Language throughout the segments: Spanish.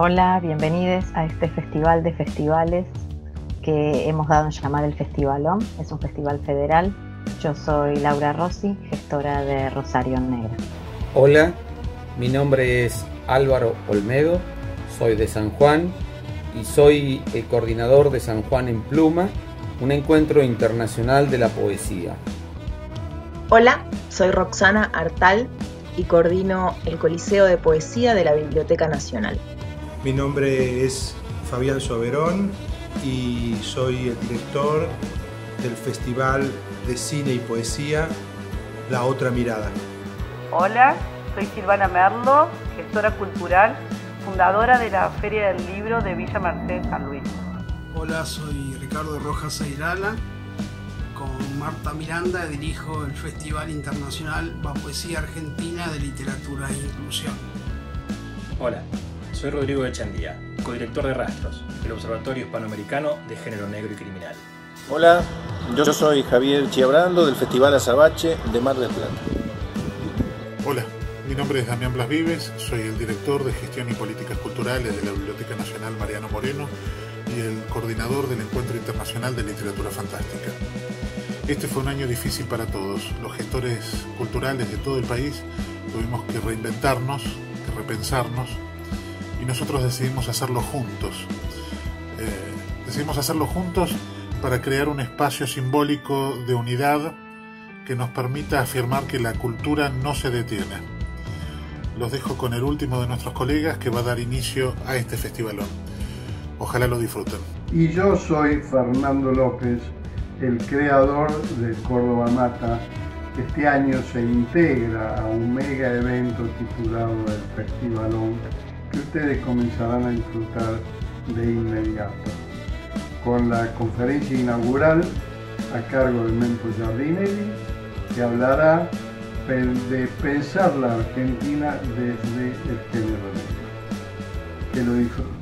Hola, bienvenidos a este festival de festivales que hemos dado en llamar el Festivalón. Es un festival federal. Yo soy Laura Rossi, gestora de Rosario Negra. Hola, mi nombre es Álvaro Olmedo, soy de San Juan y soy el coordinador de San Juan en Pluma, un encuentro internacional de la poesía. Hola, soy Roxana Artal y coordino el Coliseo de Poesía de la Biblioteca Nacional. Mi nombre es Fabián Soberón y soy el director del Festival de Cine y Poesía La Otra Mirada. Hola, soy Silvana Merlo, gestora cultural, fundadora de la Feria del Libro de Villa Mercedes San Luis. Hola, soy Ricardo Rojas Airala. Con Marta Miranda dirijo el Festival Internacional Va Poesía Argentina de Literatura e Inclusión. Hola, soy Rodrigo Echandía, codirector de Rastros, el Observatorio Hispanoamericano de Género Negro y Criminal. Hola, yo soy Javier Chiabrando del Festival Azabache de Mar del Plata. Hola, mi nombre es Damián Blas Vives, soy el director de Gestión y Políticas Culturales de la Biblioteca Nacional Mariano Moreno y el coordinador del Encuentro Internacional de Literatura Fantástica. Este fue un año difícil para todos. Los gestores culturales de todo el país tuvimos que reinventarnos, que repensarnos, y nosotros decidimos hacerlo juntos. Decidimos hacerlo juntos para crear un espacio simbólico de unidad que nos permita afirmar que la cultura no se detiene. Los dejo con el último de nuestros colegas que va a dar inicio a este festivalón. Ojalá lo disfruten. Y yo soy Fernando López, el creador del Córdoba Mata, que este año se integra a un mega evento titulado el Festivalón, que ustedes comenzarán a disfrutar de inmediato, con la conferencia inaugural a cargo de Mempo Giardinelli, que hablará de pensar la Argentina desde el género negro. Que lo disfruten.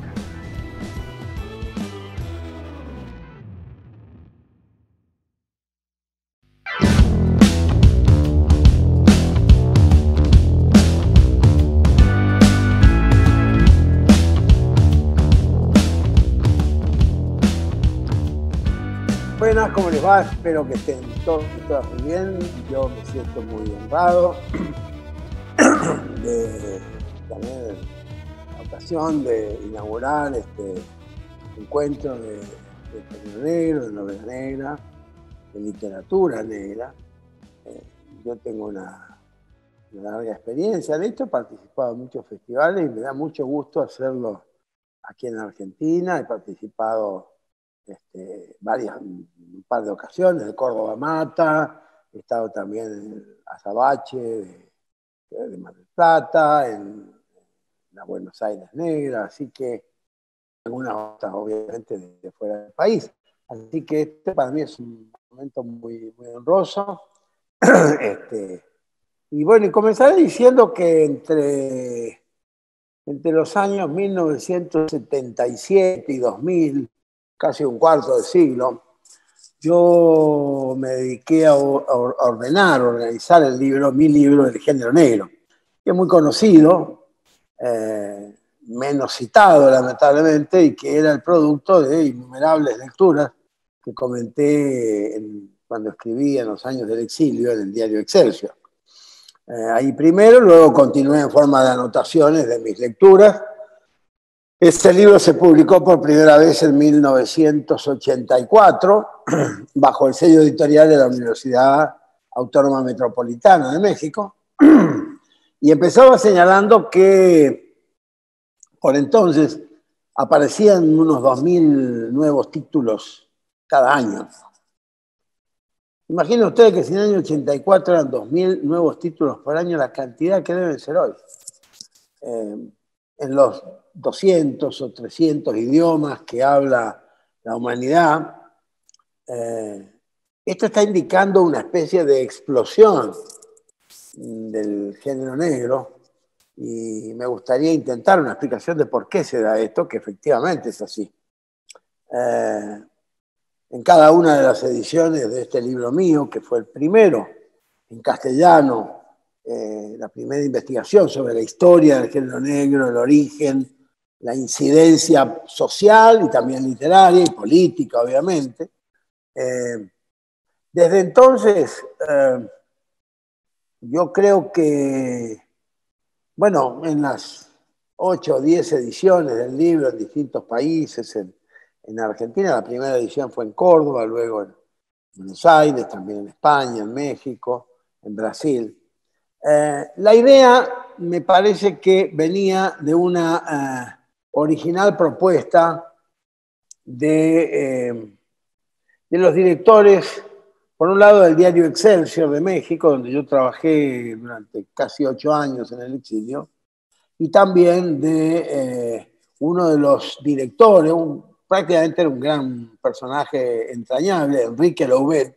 Buenas, ¿cómo les va? Espero que estén todos muy bien. Yo me siento muy honrado de tener la ocasión de inaugurar este encuentro de género negro, de novela negra, de literatura negra. Yo tengo una larga experiencia. De hecho, he participado en muchos festivales y me da mucho gusto hacerlo aquí en Argentina. He participado un par de ocasiones, de Córdoba Mata, he estado también en el Azabache de Mar del Plata, en la Buenos Aires Negra, así que algunas otras obviamente de fuera del país. Así que este para mí es un momento muy, muy honroso. Y bueno, y comenzaré diciendo que entre los años 1977 y 2000, casi un cuarto de siglo, yo me dediqué a organizar mi libro del género negro, que es muy conocido, menos citado lamentablemente, y que era el producto de innumerables lecturas que comenté cuando escribí en los años del exilio en el diario Excelsior. Ahí primero, luego continué en forma de anotaciones de mis lecturas. Este libro se publicó por primera vez en 1984 bajo el sello editorial de la Universidad Autónoma Metropolitana de México y empezaba señalando que por entonces aparecían unos 2000 nuevos títulos cada año. Imaginen ustedes que si en el año 84 eran 2000 nuevos títulos por año, la cantidad que deben ser hoy. En los 200 o 300 idiomas que habla la humanidad, esto está indicando una especie de explosión del género negro y me gustaría intentar una explicación de por qué se da esto, que efectivamente es así. En cada una de las ediciones de este libro mío, que fue el primero en castellano, la primera investigación sobre la historia del género negro, el origen, la incidencia social y también literaria y política, obviamente. Desde entonces, yo creo que, bueno, en las 8 o 10 ediciones del libro en distintos países, en Argentina, la primera edición fue en Córdoba, luego en Buenos Aires, también en España, en México, en Brasil. La idea me parece que venía de una original propuesta de los directores, por un lado del diario Excelsior de México, donde yo trabajé durante casi 8 años en el exilio, y también de uno de los directores, prácticamente era un gran personaje entrañable, Enrique Louvet,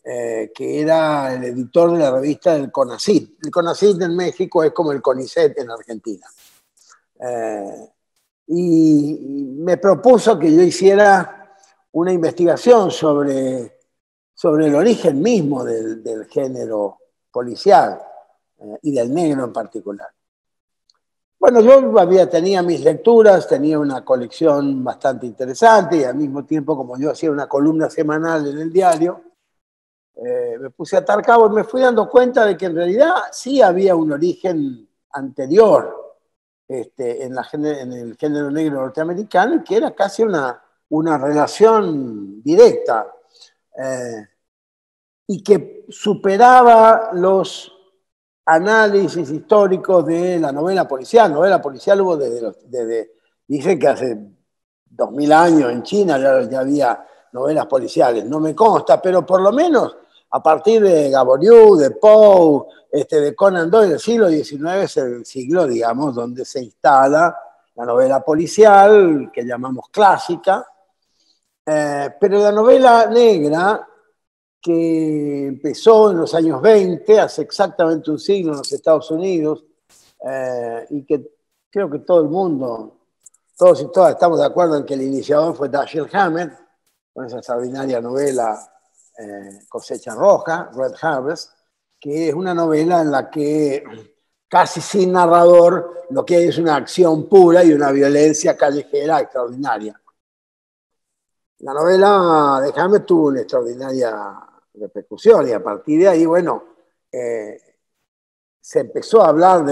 que era el editor de la revista del CONACYT. El CONACYT en México es como el CONICET en Argentina. Y me propuso que yo hiciera una investigación sobre el origen mismo del género policial y del negro en particular. Bueno, yo tenía mis lecturas, tenía una colección bastante interesante y al mismo tiempo, como yo hacía una columna semanal en el diario, me puse a atar cabos y me fui dando cuenta de que en realidad sí había un origen anterior en el género negro norteamericano y que era casi una relación directa y que superaba los análisis históricos de la novela policial. Novela policial hubo dicen que hace 2000 años en China ya había novelas policiales, no me consta, pero por lo menos a partir de Gaboriau, de Poe, de Conan Doyle, el siglo XIX es el siglo, digamos, donde se instala la novela policial, que llamamos clásica, pero la novela negra, que empezó en los años 20, hace exactamente un siglo en los Estados Unidos, y que creo que todo el mundo, todos y todas estamos de acuerdo en que el iniciador fue Dashiell Hammett, con esa extraordinaria novela Cosecha Roja, Red Harvest, que es una novela en la que casi sin narrador lo que hay es una acción pura y una violencia callejera extraordinaria. La novela de Hammett tuvo una extraordinaria repercusión y a partir de ahí, bueno, se empezó a hablar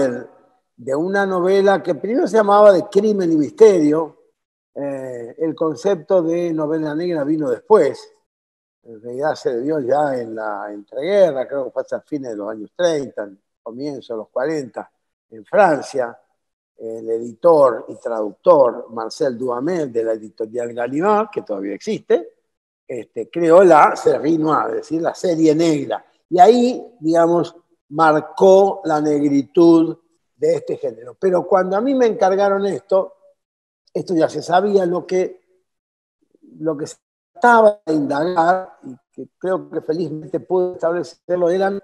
de una novela que primero se llamaba de crimen y misterio. El concepto de novela negra vino después. En realidad se dio ya en la entreguerra, creo que fue hasta fines de los años 30, comienzo de los 40, en Francia. El editor y traductor Marcel Duhamel de la editorial Gallimard, que todavía existe, creó la série noire, es decir, la serie negra. Y ahí, digamos, marcó la negritud de este género. Pero cuando a mí me encargaron esto ya se sabía. Lo que se trataba de indagar, y que creo que felizmente pude establecerlo, eran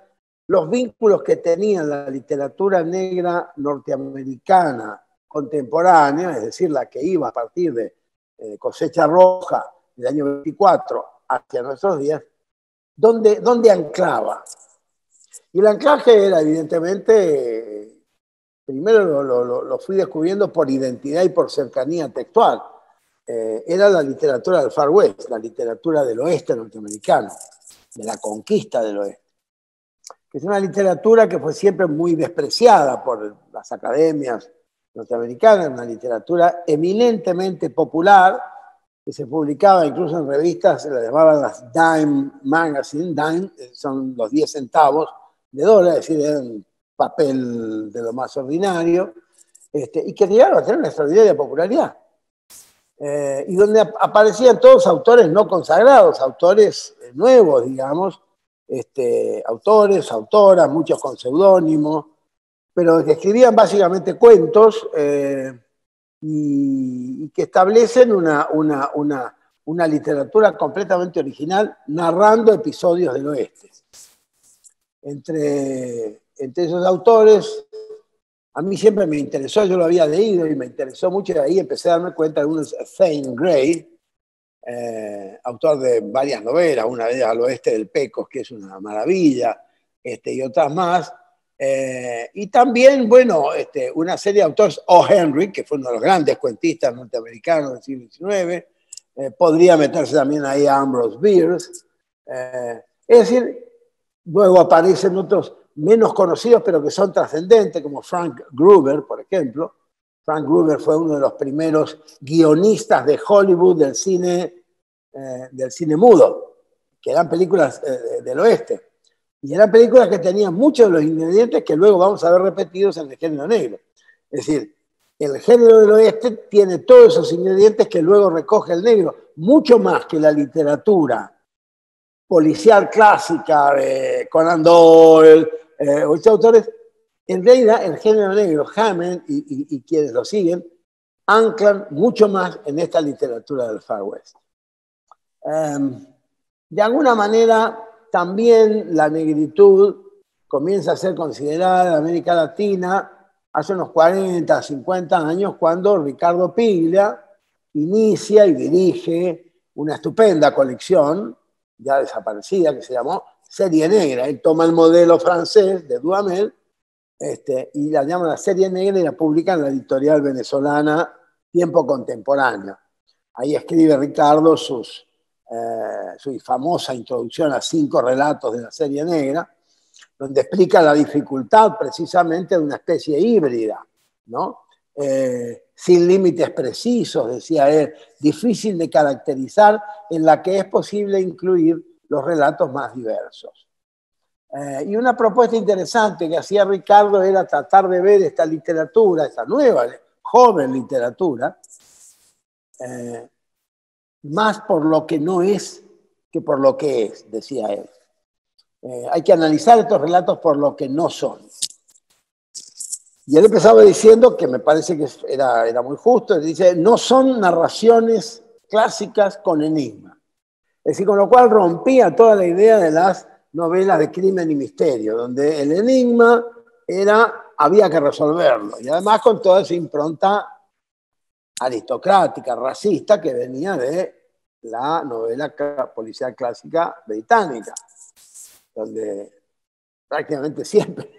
los vínculos que tenía la literatura negra norteamericana contemporánea, es decir, la que iba a partir de Cosecha Roja del año 24 hacia nuestros días, ¿dónde anclaba? Y el anclaje era, evidentemente, primero lo fui descubriendo por identidad y por cercanía textual. Era la literatura del Far West, la literatura del oeste norteamericano, de la conquista del oeste, que es una literatura que fue siempre muy despreciada por las academias norteamericanas, una literatura eminentemente popular, que se publicaba incluso en revistas, se las llamaban las Dime Magazine. Dime son los 10 centavos de dólar, es decir, era un papel de lo más ordinario, y que llegaron a tener una extraordinaria popularidad. Y donde aparecían todos autores no consagrados, autores nuevos, digamos, autores, autoras, muchos con seudónimos, pero que escribían básicamente cuentos y que establecen una literatura completamente original, narrando episodios del oeste. Entre esos autores, a mí siempre me interesó, yo lo había leído y me interesó mucho, y ahí empecé a darme cuenta de uno es Thane Gray, autor de varias novelas, una de ellas Al oeste del Pecos, que es una maravilla, y otras más, Y también, bueno, una serie de autores, O. Henry, que fue uno de los grandes cuentistas norteamericanos del siglo XIX, podría meterse también ahí a Ambrose Bierce. Es decir, luego aparecen otros menos conocidos, pero que son trascendentes, como Frank Gruber, por ejemplo. Frank Gruber fue uno de los primeros guionistas de Hollywood del cine mudo, que eran películas del oeste. Y eran películas que tenían muchos de los ingredientes que luego vamos a ver repetidos en el género negro. Es decir, el género del oeste tiene todos esos ingredientes que luego recoge el negro, mucho más que la literatura policial clásica de Conan Doyle, o estos autores. En realidad, el género negro, Hammond y quienes lo siguen, anclan mucho más en esta literatura del Far West. De alguna manera, también la negritud comienza a ser considerada en América Latina hace unos 40, 50 años, cuando Ricardo Piglia inicia y dirige una estupenda colección, ya desaparecida, que se llamó Serie Negra. Él toma el modelo francés de Duhamel y la llama la Serie Negra y la publica en la editorial venezolana Tiempo Contemporáneo. Ahí escribe Ricardo su famosa introducción a 5 relatos de la Serie Negra, donde explica la dificultad precisamente de una especie híbrida, ¿no? Sin límites precisos, decía él, difícil de caracterizar, en la que es posible incluir los relatos más diversos. Y una propuesta interesante que hacía Ricardo era tratar de ver esta literatura, esta nueva, joven literatura, más por lo que no es que por lo que es, decía él. Hay que analizar estos relatos por lo que no son. Y él empezaba diciendo, que me parece que era muy justo, dice, no son narraciones clásicas con enigma. Es decir, con lo cual rompía toda la idea de las novelas de crimen y misterio, donde el enigma había que resolverlo. Y además con toda esa impronta aristocrática, racista, que venía de la novela policial clásica británica, donde prácticamente siempre,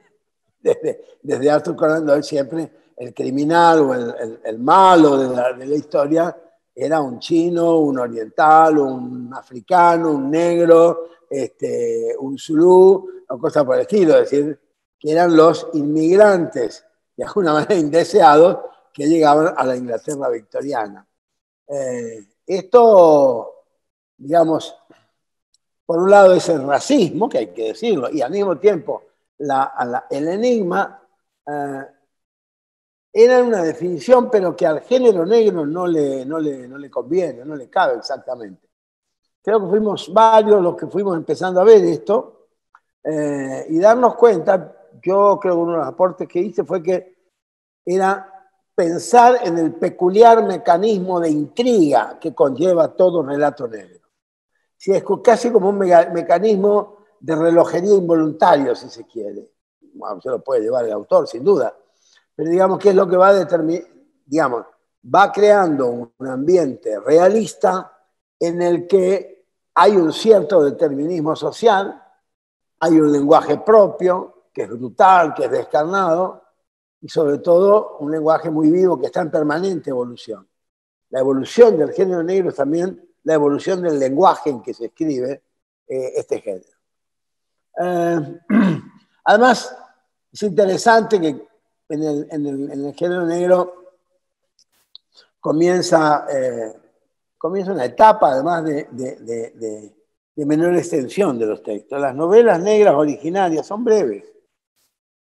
desde Arthur Conan Doyle, siempre el criminal o el malo de la historia era un chino, un oriental, un africano, un negro, un zulú, o cosas por el estilo. Es decir, que eran los inmigrantes, de alguna manera indeseados, que llegaban a la Inglaterra victoriana. Esto, digamos, por un lado es el racismo, que hay que decirlo, y al mismo tiempo el enigma era una definición, pero que al género negro no le conviene, no le cabe exactamente. Creo que fuimos varios los que fuimos empezando a ver esto y darnos cuenta. Yo creo que uno de los aportes que hice fue que era pensar en el peculiar mecanismo de intriga que conlleva todo relato negro. Sí, es casi como un mecanismo de relojería involuntario, si se quiere. Bueno, se lo puede llevar el autor, sin duda. Pero digamos que es lo que va a determinar, digamos, va creando un ambiente realista en el que hay un cierto determinismo social, hay un lenguaje propio, que es brutal, que es descarnado, y sobre todo un lenguaje muy vivo que está en permanente evolución. La evolución del género negro es también la evolución del lenguaje en que se escribe este género. Además, es interesante que en el género negro comienza una etapa, además, de menor extensión de los textos. Las novelas negras originarias son breves.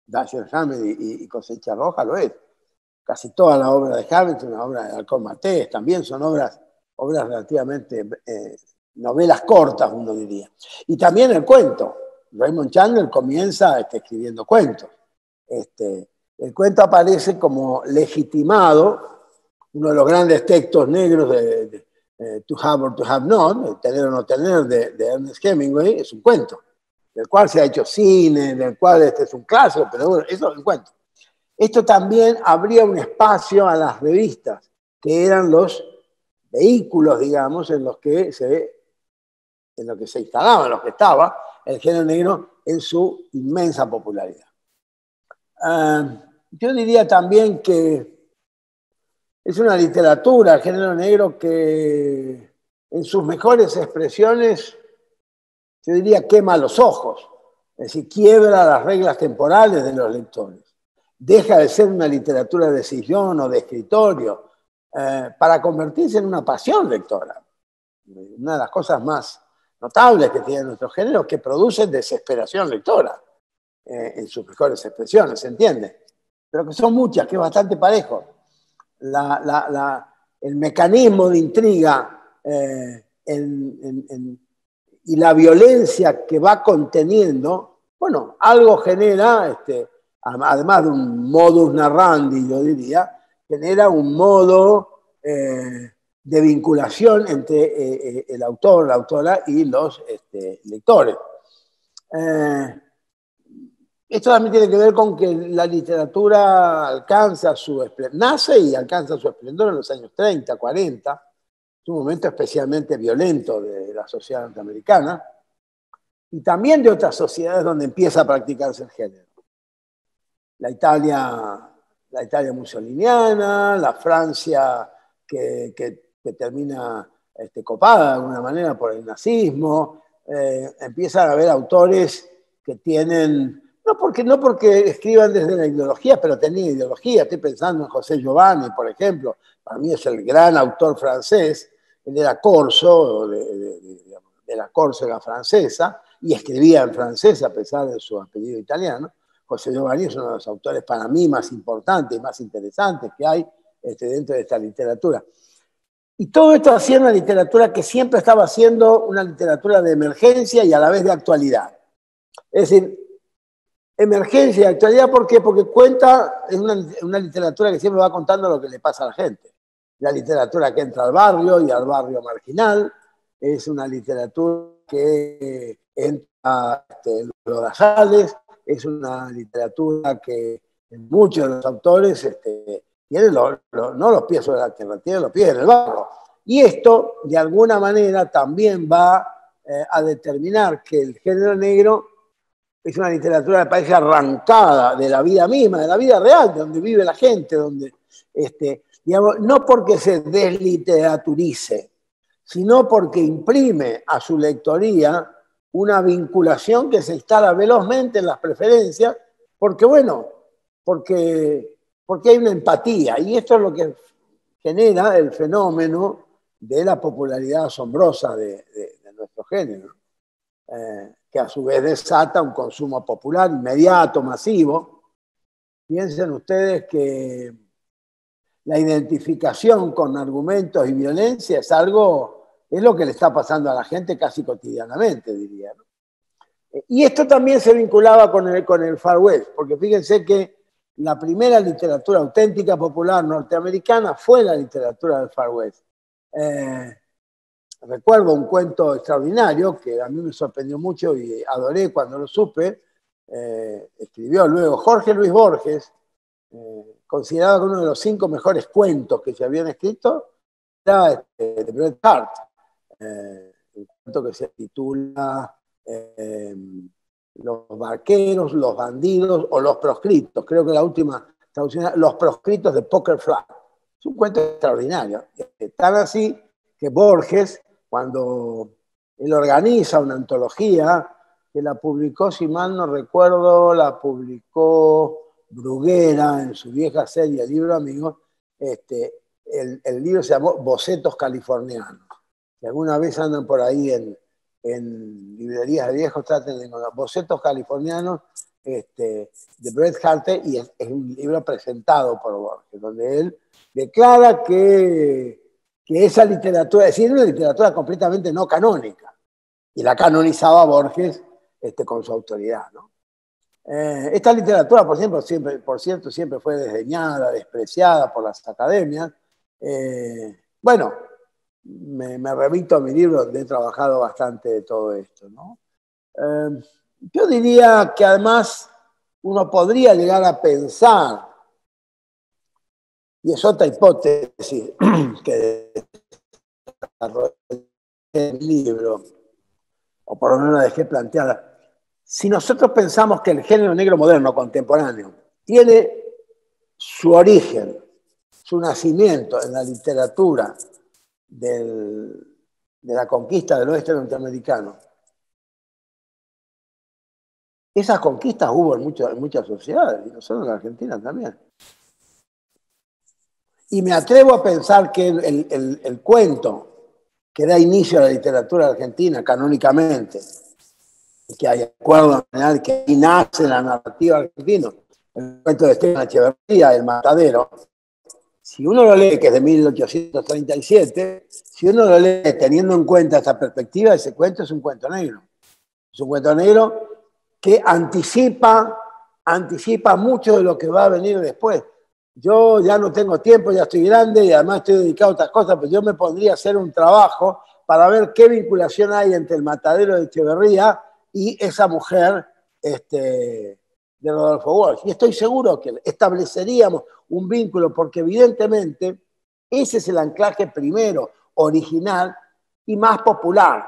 Dashiell Hammett y Cosecha Roja lo es. Casi toda la obra de Hammett es una obra de Alcón Matés, también son obras relativamente, novelas cortas, uno diría. Y también el cuento. Raymond Chandler comienza escribiendo cuentos. El cuento aparece como legitimado, uno de los grandes textos negros de To Have or To Have Not, el Tener o No Tener de Ernest Hemingway, es un cuento, del cual se ha hecho cine, del cual es un clásico, pero bueno, eso es un cuento. Esto también abría un espacio a las revistas, que eran los vehículos, digamos, en los que se instalaba, en los que estaba el género negro en su inmensa popularidad. Yo diría también que es una literatura, el género negro, que en sus mejores expresiones, yo diría, quema los ojos, es decir, quiebra las reglas temporales de los lectores. Deja de ser una literatura de sillón o de escritorio para convertirse en una pasión lectora. Una de las cosas más notables que tiene nuestro género es que produce desesperación lectora en sus mejores expresiones, ¿se entiende? Pero que son muchas, que es bastante parejo. El mecanismo de intriga y la violencia que va conteniendo, bueno, algo genera, además de un modus narrandi, yo diría, genera un modo de vinculación entre el autor, la autora y los lectores. Esto también tiene que ver con que la literatura nace y alcanza su esplendor en los años 30, 40, es un momento especialmente violento de la sociedad norteamericana, y también de otras sociedades donde empieza a practicarse el género. La Italia mussoliniana, la Francia que termina copada de alguna manera por el nazismo, empiezan a haber autores que tienen, no porque escriban desde la ideología, pero tenían ideología. Estoy pensando en José Giovanni, por ejemplo, para mí es el gran autor francés. Él era corso, de la Córcega francesa, y escribía en francés a pesar de su apellido italiano. José Giovanni es uno de los autores para mí más importantes y más interesantes que hay dentro de esta literatura. Y todo esto hacía una literatura que siempre estaba siendo una literatura de emergencia y a la vez de actualidad. Es decir, emergencia y actualidad, ¿por qué? Porque es una literatura que siempre va contando lo que le pasa a la gente. La literatura que entra al barrio y al barrio marginal, es una literatura que entra en los lodazales, es una literatura que muchos de los autores tienen no los pies sobre la tierra, tienen los pies en el barro. Y esto, de alguna manera, también va a determinar que el género negro es una literatura que parece arrancada de la vida misma, de la vida real, de donde vive la gente, donde, digamos, no porque se desliteraturice, sino porque imprime a su lectoría una vinculación que se instala velozmente en las preferencias, porque hay una empatía, y esto es lo que genera el fenómeno de la popularidad asombrosa de nuestro género, que a su vez desata un consumo popular inmediato, masivo. Piensen ustedes que la identificación con argumentos y violencia es lo que le está pasando a la gente casi cotidianamente, diría, ¿no? Y esto también se vinculaba con el Far West, porque fíjense que la primera literatura auténtica popular norteamericana fue la literatura del Far West. Recuerdo un cuento extraordinario que a mí me sorprendió mucho y adoré cuando lo supe. Escribió luego Jorge Luis Borges, considerado uno de los 5 mejores cuentos que se habían escrito, era de Bret Harte, un cuento que se titula Los barqueros, los bandidos o los proscritos. Creo que la última traducción es Los proscritos de Poker Flat. Es un cuento extraordinario. Tan así que Borges, cuando él organiza una antología, que la publicó, si mal no recuerdo, la publicó Bruguera en su vieja serie Libro Amigo, el libro se llamó Bocetos Californianos. Si alguna vez andan por ahí en librerías de viejos, traten de encontrar Bocetos Californianos de Bret Harte, y es un libro presentado por Borges, donde él declara que esa literatura, es decir, una literatura completamente no canónica, y la canonizaba Borges con su autoridad, ¿no? Esta literatura, por cierto, siempre fue desdeñada, despreciada por las academias. Bueno, me remito a mi libro donde he trabajado bastante de todo esto, ¿no? Yo diría que además uno podría llegar a pensar, y es otra hipótesis que desarrollé en el libro, o por lo menos la dejé planteada, si nosotros pensamos que el género negro moderno contemporáneo tiene su origen, su nacimiento en la literatura de la conquista del oeste norteamericano. Esas conquistas hubo en muchas sociedades, y nosotros en la Argentina también. Y me atrevo a pensar que el cuento que da inicio a la literatura argentina canónicamente, que hay acuerdo general que ahí nace la narrativa argentina, el cuento de Esteban Echeverría, El Matadero, si uno lo lee, que es de 1837, si uno lo lee teniendo en cuenta esta perspectiva, ese cuento es un cuento negro. Es un cuento negro que anticipa mucho de lo que va a venir después. Yo ya no tengo tiempo, ya estoy grande y además estoy dedicado a otras cosas, pero yo me pondría a hacer un trabajo para ver qué vinculación hay entre El Matadero de Echeverría y esa mujer de Rodolfo Walsh. Y estoy seguro que estableceríamos un vínculo, porque evidentemente ese es el anclaje primero, original y más popular,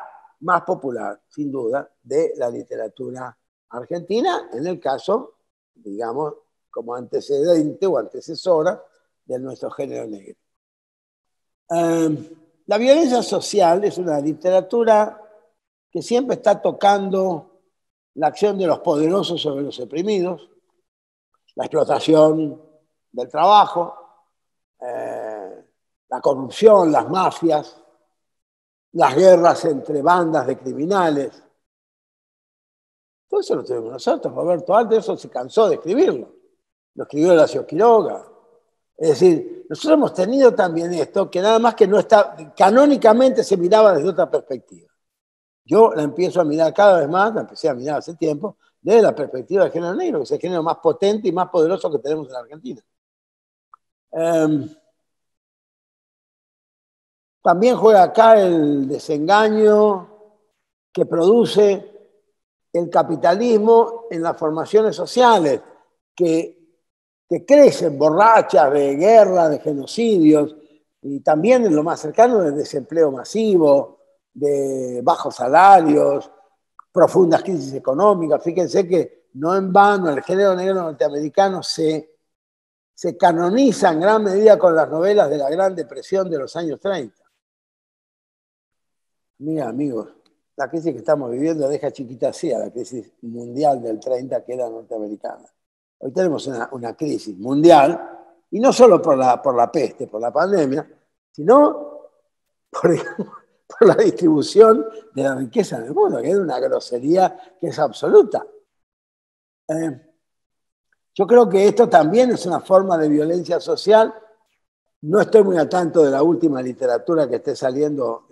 sin duda, de la literatura argentina, en el caso, digamos, como antecedente o antecesora de nuestro género negro. La violencia social es una literatura que siempre está tocando la acción de los poderosos sobre los oprimidos, la explotación del trabajo, la corrupción, las mafias, las guerras entre bandas de criminales. Todo eso lo tenemos nosotros. Roberto Alto eso se cansó de escribirlo. Lo escribió Horacio Quiroga. Es decir, nosotros hemos tenido también esto, que nada más que no está, canónicamente se miraba desde otra perspectiva. Yo la empiezo a mirar cada vez más, la empecé a mirar hace tiempo, desde la perspectiva del género negro, que es el género más potente y más poderoso que tenemos en la Argentina. También juega acá el desengaño que produce el capitalismo en las formaciones sociales, que crecen borrachas de guerra, de genocidios, y también en lo más cercano del desempleo masivo, de bajos salarios, profundas crisis económicas. Fíjense que no en vano el género negro norteamericano se canoniza en gran medida con las novelas de la Gran Depresión de los años 30. Mira, amigos, la crisis que estamos viviendo deja chiquita así a la crisis mundial del 30 que era norteamericana. Hoy tenemos una crisis mundial, y no solo por la peste, por la pandemia, sino por la distribución de la riqueza en el mundo, que es una grosería que es absoluta. Yo creo que esto también es una forma de violencia social. No estoy muy al tanto de la última literatura que esté saliendo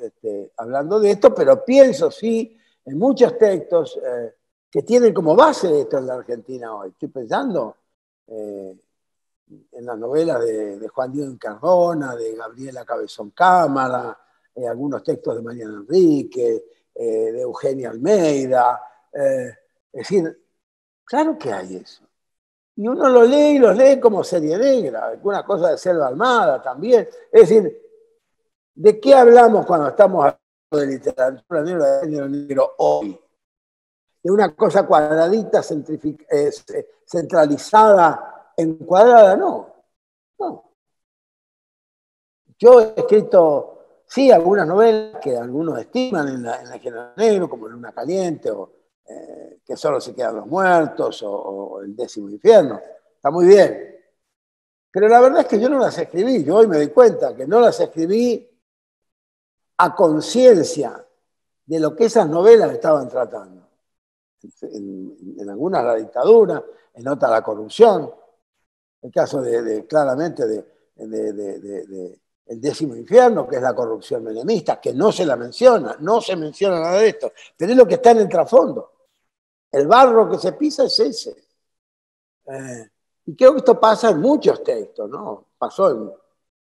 hablando de esto, pero pienso sí en muchos textos que tienen como base esto en la Argentina hoy. Estoy pensando en las novelas de Juan Diego Incardona, de Gabriela Cabezón Cámara, algunos textos de Mariana Enrique, de Eugenia Almeida. Es decir, claro que hay eso. Y uno lo lee y los lee como serie negra, alguna cosa de Selva Almada también. Es decir, ¿de qué hablamos cuando estamos hablando de literatura negra, de género negro hoy? De una cosa cuadradita, centralizada, encuadrada, no. Yo he escrito, sí, algunas novelas que algunos estiman en el género negro, como Luna Caliente, o Que solo se quedan los muertos, o El Décimo Infierno. Está muy bien. Pero la verdad es que yo no las escribí. Yo hoy me doy cuenta que no las escribí a conciencia de lo que esas novelas estaban tratando. En algunas la dictadura, en otras la corrupción. El caso claramente de El Décimo Infierno, que es la corrupción menemista, que no se la menciona, no se menciona nada de esto, pero es lo que está en el trasfondo. El barro que se pisa es ese. Y creo que esto pasa en muchos textos, ¿no? Pasó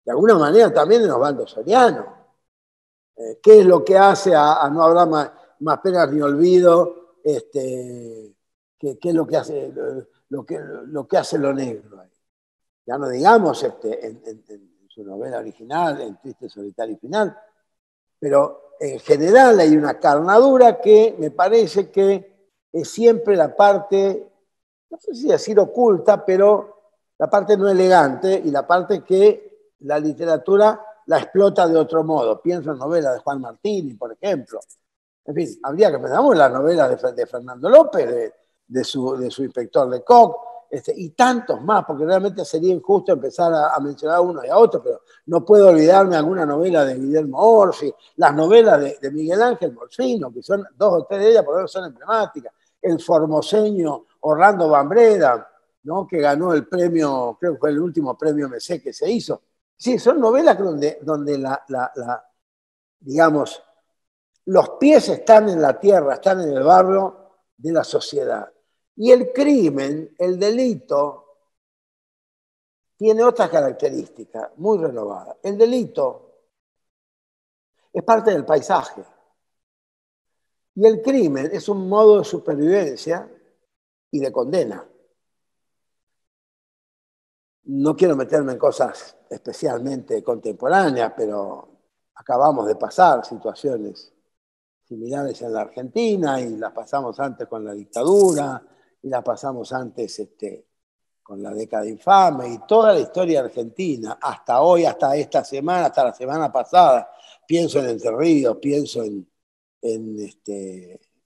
de alguna manera también en Osvaldo Soriano. ¿Qué es lo que hace a no habrá más penas ni olvido? ¿Qué es lo que hace lo que hace lo negro? Ya no digamos en su novela original, En Triste, Solitario y Final, pero en general hay una carnadura que me parece que es siempre la parte, no sé si decir oculta, pero la parte no elegante y la parte que la literatura la explota de otro modo. Pienso en novelas de Juan Martini, por ejemplo. En fin, habría que pensar en las novelas de Fernando López, de su inspector Lecoq, y tantos más, porque realmente sería injusto empezar a mencionar a uno y a otro, pero no puedo olvidarme alguna novela de Guillermo Orsi, las novelas de Miguel Ángel Morfino, que son 2 o 3 de ellas, por lo menos son emblemáticas, el formoseño Orlando Bambreda, ¿no? Que ganó el premio, creo que fue el último premio Messé que se hizo. Sí, son novelas donde digamos, los pies están en la tierra, están en el barro de la sociedad. Y el crimen, el delito, tiene otras características muy renovadas. El delito es parte del paisaje. Y el crimen es un modo de supervivencia y de condena. No quiero meterme en cosas especialmente contemporáneas, pero acabamos de pasar situaciones similares en la Argentina y las pasamos antes con la dictadura y las pasamos antes con la década infame y toda la historia argentina, hasta hoy, hasta esta semana, hasta la semana pasada. Pienso en Entre Ríos, pienso en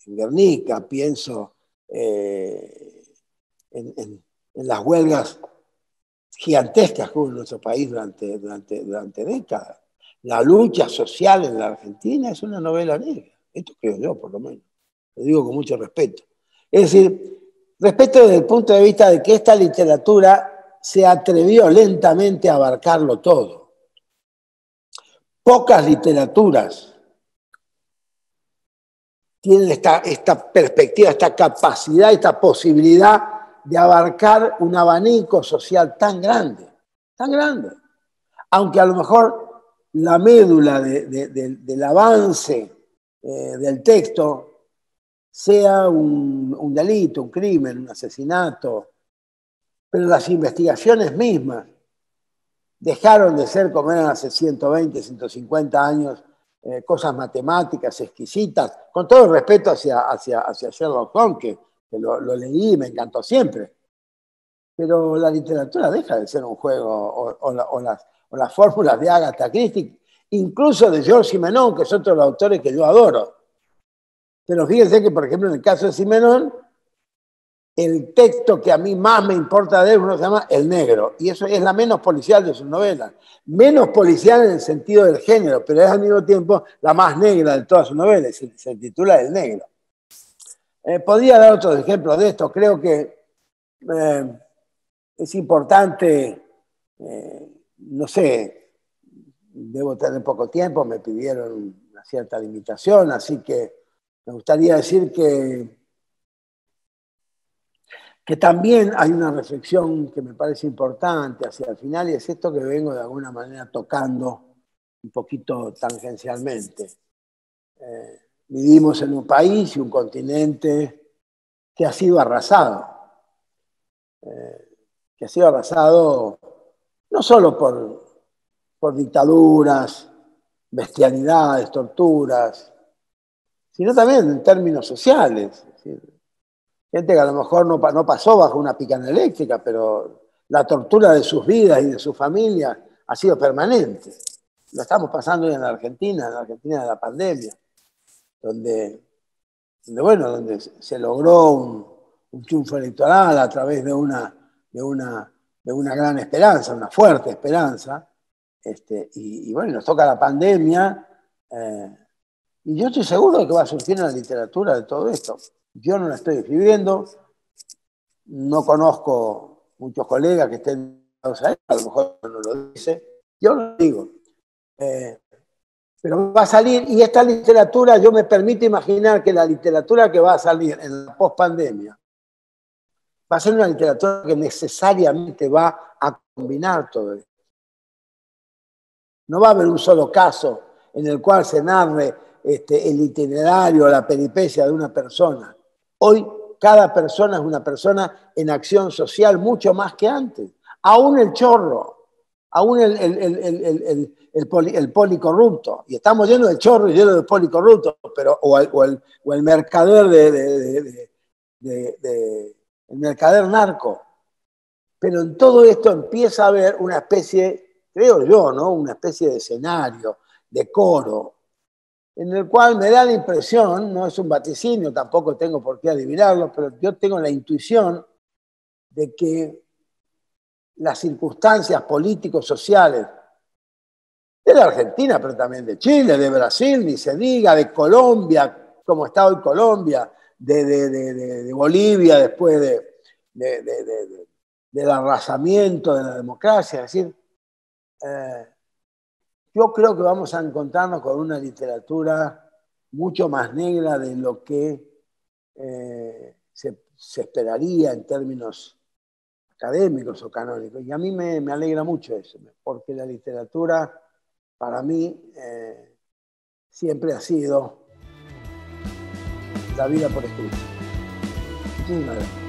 Guernica, pienso en las huelgas gigantescas que hubo en nuestro país durante décadas. La lucha social en la Argentina es una novela negra. Esto creo yo, por lo menos. Lo digo con mucho respeto. Es decir, respeto desde el punto de vista de que esta literatura se atrevió lentamente a abarcarlo todo. Pocas literaturas tienen esta perspectiva, esta capacidad, esta posibilidad de abarcar un abanico social tan grande, tan grande. Aunque a lo mejor la médula del avance del texto sea un delito, un crimen, un asesinato, pero las investigaciones mismas dejaron de ser, como eran hace 120, 150 años, cosas matemáticas, exquisitas, con todo el respeto hacia Sherlock Holmes, que lo leí y me encantó siempre. Pero la literatura deja de ser un juego, o las fórmulas de Agatha Christie, incluso de Georges Simenon, que es otro de los autores que yo adoro. Pero fíjense que, por ejemplo, en el caso de Simenon, el texto que a mí más me importa de él, uno se llama El Negro, y eso es la menos policial de sus novelas. Menos policial en el sentido del género, pero es al mismo tiempo la más negra de todas sus novelas, se titula El Negro. Podría dar otros ejemplos de esto. Creo que es importante, no sé, debo tener poco tiempo, me pidieron una cierta limitación, así que me gustaría decir que también hay una reflexión que me parece importante hacia el final, y es esto que vengo de alguna manera tocando un poquito tangencialmente. Vivimos en un país y un continente que ha sido arrasado. Que ha sido arrasado no solo por dictaduras, bestialidades, torturas, sino también en términos sociales. Es decir, gente que a lo mejor no pasó bajo una picana eléctrica, pero la tortura de sus vidas y de sus familias ha sido permanente. Lo estamos pasando en la Argentina de la pandemia, donde se logró un triunfo electoral a través de una gran esperanza, una fuerte esperanza, y bueno, nos toca la pandemia, y yo estoy seguro de que va a surgir en la literatura de todo esto. Yo no la estoy escribiendo, no conozco muchos colegas que estén a lo mejor no lo dice, yo lo digo. Pero va a salir, y esta literatura, yo me permito imaginar que la literatura que va a salir en la pospandemia va a ser una literatura que necesariamente va a combinar todo esto. No va a haber un solo caso en el cual se narre el itinerario, la peripecia de una persona. Hoy cada persona es una persona en acción social mucho más que antes. Aún el chorro, aún el policorrupto. Y estamos llenos de chorro y llenos de policorrupto, pero, o el mercader el mercader narco. Pero en todo esto empieza a haber una especie, creo yo, ¿no? Una especie de escenario, de coro, en el cual me da la impresión, no es un vaticinio, tampoco tengo por qué adivinarlo, pero yo tengo la intuición de que las circunstancias políticos sociales de la Argentina, pero también de Chile, de Brasil, ni se diga, de Colombia, como está hoy Colombia, de Bolivia después del arrasamiento de la democracia. Es decir, yo creo que vamos a encontrarnos con una literatura mucho más negra de lo que se esperaría en términos académicos o canónicos. Y a mí me alegra mucho eso, porque la literatura, para mí, siempre ha sido la vida por escrito. Muchísimas gracias.